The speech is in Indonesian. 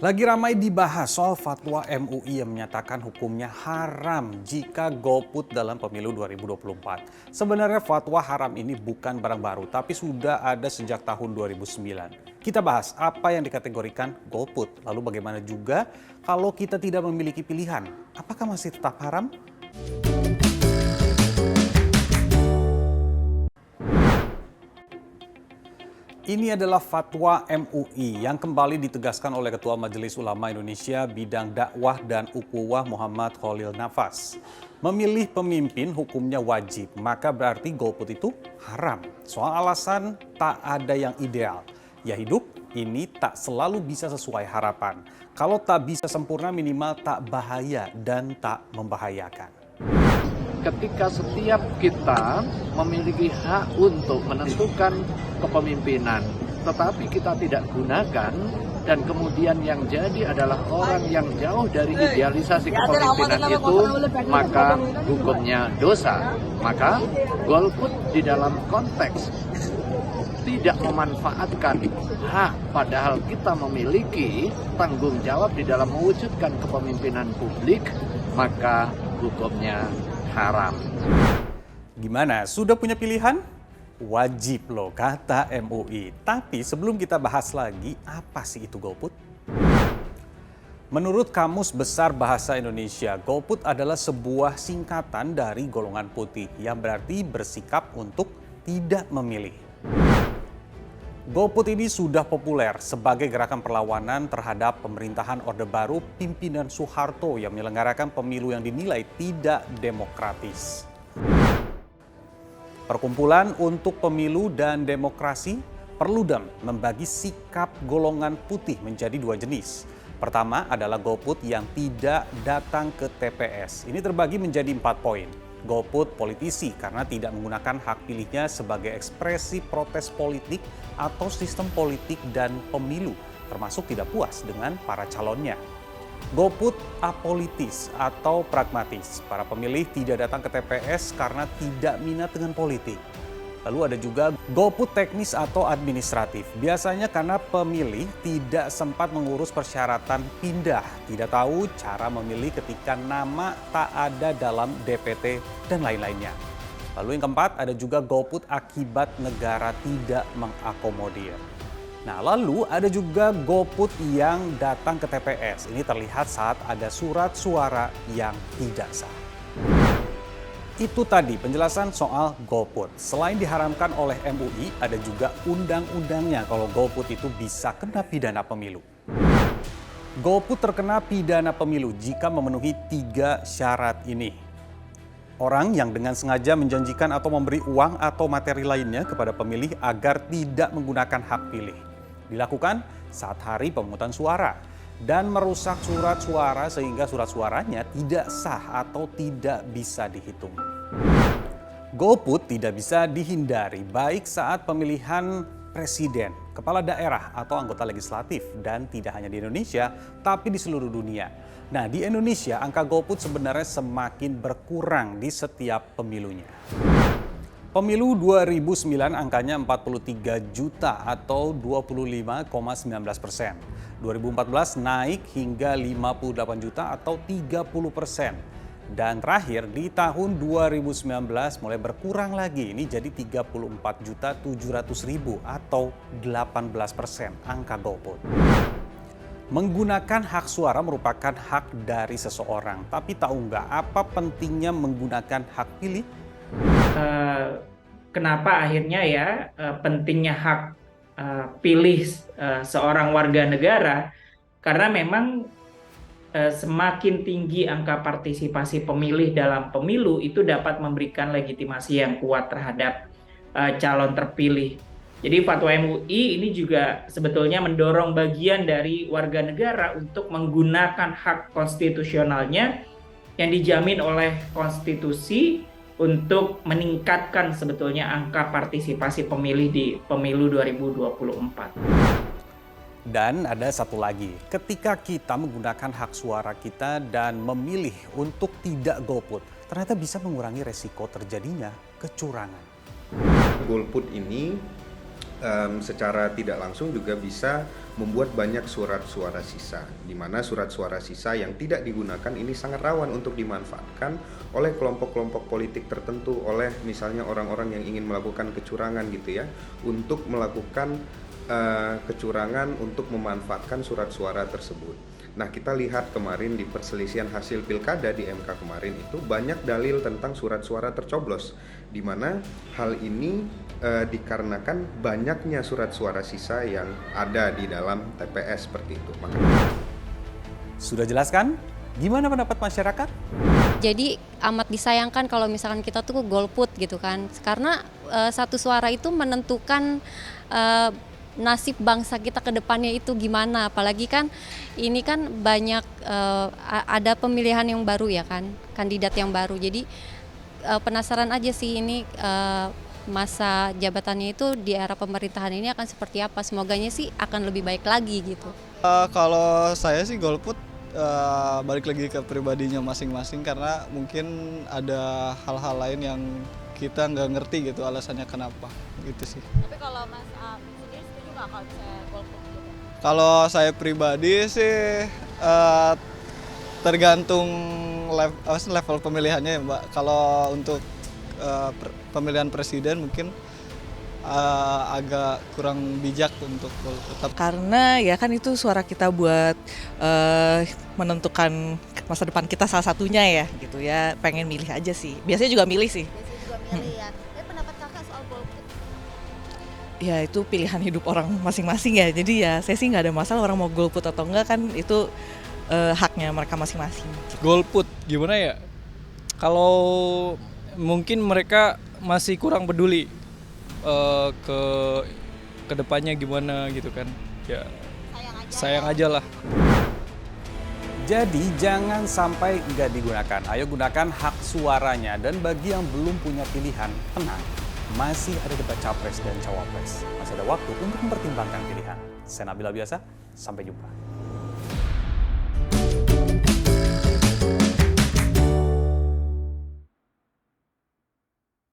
Lagi ramai dibahas soal fatwa MUI yang menyatakan hukumnya haram jika golput dalam pemilu 2024. Sebenarnya fatwa haram ini bukan barang baru, tapi sudah ada sejak tahun 2009. Kita bahas apa yang dikategorikan golput, lalu bagaimana juga kalau kita tidak memiliki pilihan, apakah masih tetap haram? Ini adalah fatwa MUI yang kembali ditegaskan oleh Ketua Majelis Ulama Indonesia bidang dakwah dan ukhuwah Muhammad Khalil Nafas. Memilih pemimpin hukumnya wajib, maka berarti golput itu haram. Soal alasan tak ada yang ideal. Ya hidup ini tak selalu bisa sesuai harapan. Kalau tak bisa sempurna minimal tak bahaya dan tak membahayakan. Ketika setiap kita memiliki hak untuk menentukan kepemimpinan, tetapi kita tidak gunakan, dan kemudian yang jadi adalah orang yang jauh dari idealisasi kepemimpinan itu, maka hukumnya dosa. Maka golput di dalam konteks tidak memanfaatkan hak, padahal kita memiliki tanggung jawab di dalam mewujudkan kepemimpinan publik, maka hukumnya haram. Gimana? Sudah punya pilihan? Wajib loh, kata MUI. Tapi sebelum kita bahas lagi, apa sih itu golput? Menurut Kamus Besar Bahasa Indonesia, golput adalah sebuah singkatan dari golongan putih yang berarti bersikap untuk tidak memilih. Golput ini sudah populer sebagai gerakan perlawanan terhadap pemerintahan Orde Baru pimpinan Soeharto yang menyelenggarakan pemilu yang dinilai tidak demokratis. Perkumpulan untuk Pemilu dan Demokrasi, Perludem, membagi sikap golongan putih menjadi dua jenis. Pertama adalah golput yang tidak datang ke TPS. Ini terbagi menjadi 4 poin. Golput politisi karena tidak menggunakan hak pilihnya sebagai ekspresi protes politik atau sistem politik dan pemilu, termasuk tidak puas dengan para calonnya. Golput apolitis atau pragmatis, para pemilih tidak datang ke TPS karena tidak minat dengan politik. Lalu ada juga golput teknis atau administratif, biasanya karena pemilih tidak sempat mengurus persyaratan pindah, tidak tahu cara memilih ketika nama tak ada dalam DPT, dan lain-lainnya. Lalu yang keempat, ada juga golput akibat negara tidak mengakomodir. Nah, lalu ada juga golput yang datang ke TPS. Ini terlihat saat ada surat suara yang tidak sah. Itu tadi penjelasan soal golput. Selain diharamkan oleh MUI, ada juga undang-undangnya kalau golput itu bisa kena pidana pemilu. Golput terkena pidana pemilu jika memenuhi 3 syarat ini. Orang yang dengan sengaja menjanjikan atau memberi uang atau materi lainnya kepada pemilih agar tidak menggunakan hak pilih. Dilakukan saat hari pemungutan suara dan merusak surat suara sehingga surat suaranya tidak sah atau tidak bisa dihitung. Golput tidak bisa dihindari baik saat pemilihan presiden, kepala daerah atau anggota legislatif, dan tidak hanya di Indonesia tapi di seluruh dunia. Nah, di Indonesia angka golput sebenarnya semakin berkurang di setiap pemilunya. Pemilu 2009 angkanya 43 juta atau 25,19%. 2014 naik hingga 58 juta atau 30%. Dan terakhir di tahun 2019 mulai berkurang lagi, ini jadi 34 juta 700 ribu atau 18% angka golput. Menggunakan hak suara merupakan hak dari seseorang, tapi tahu nggak apa pentingnya menggunakan hak pilih? Kenapa akhirnya ya pentingnya hak pilih seorang warga negara, karena memang semakin tinggi angka partisipasi pemilih dalam pemilu itu dapat memberikan legitimasi yang kuat terhadap calon terpilih. Jadi fatwa MUI ini juga sebetulnya mendorong bagian dari warga negara untuk menggunakan hak konstitusionalnya yang dijamin oleh konstitusi untuk meningkatkan sebetulnya angka partisipasi pemilih di pemilu 2024. Dan ada satu lagi, ketika kita menggunakan hak suara kita dan memilih untuk tidak golput, ternyata bisa mengurangi resiko terjadinya kecurangan. Golput ini secara tidak langsung juga bisa membuat banyak surat suara sisa, di mana surat suara sisa yang tidak digunakan ini sangat rawan untuk dimanfaatkan oleh kelompok-kelompok politik tertentu, oleh misalnya orang-orang yang ingin melakukan kecurangan gitu ya, untuk melakukan kecurangan untuk memanfaatkan surat suara tersebut. Nah, kita lihat kemarin di perselisihan hasil pilkada di MK kemarin itu banyak dalil tentang surat suara tercoblos, di mana hal ini dikarenakan banyaknya surat suara sisa yang ada di dalam TPS seperti itu. Sudah jelaskan? Gimana pendapat masyarakat? Jadi amat disayangkan kalau misalkan kita tuh golput gitu kan, karena satu suara itu menentukan nasib bangsa kita ke depannya itu gimana. Apalagi kan ini kan banyak ada pemilihan yang baru ya kan, kandidat yang baru. Jadi penasaran aja sih ini masa jabatannya itu di era pemerintahan ini akan seperti apa. Semoganya sih akan lebih baik lagi gitu. Kalau saya sih golput balik lagi ke pribadinya masing-masing, karena mungkin ada hal-hal lain yang kita nggak ngerti gitu alasannya kenapa gitu sih. Tapi kalau Mas sendiri setuju nggak kalau misalnya golput gitu? Kalau saya pribadi sih tergantung level pemilihannya ya Mbak. Kalau untuk pemilihan presiden mungkin agak kurang bijak untuk golput. Karena ya kan itu suara kita buat menentukan masa depan kita salah satunya ya gitu ya, pengen milih aja sih. Biasanya juga milih sih. Biasanya juga milih ya. Tapi pendapat kakak soal golput? Ya itu pilihan hidup orang masing-masing ya. Jadi ya saya sih nggak ada masalah orang mau golput atau enggak, kan itu haknya mereka masing-masing. Golput gimana ya? Kalau mungkin mereka masih kurang peduli ke depannya gimana gitu kan. Ya sayang aja lah. Jadi jangan sampai nggak digunakan. Ayo gunakan hak suaranya. Dan bagi yang belum punya pilihan, tenang. Masih ada debat capres dan cawapres. Masih ada waktu untuk mempertimbangkan pilihan. Saya Nabila Biasa, sampai jumpa.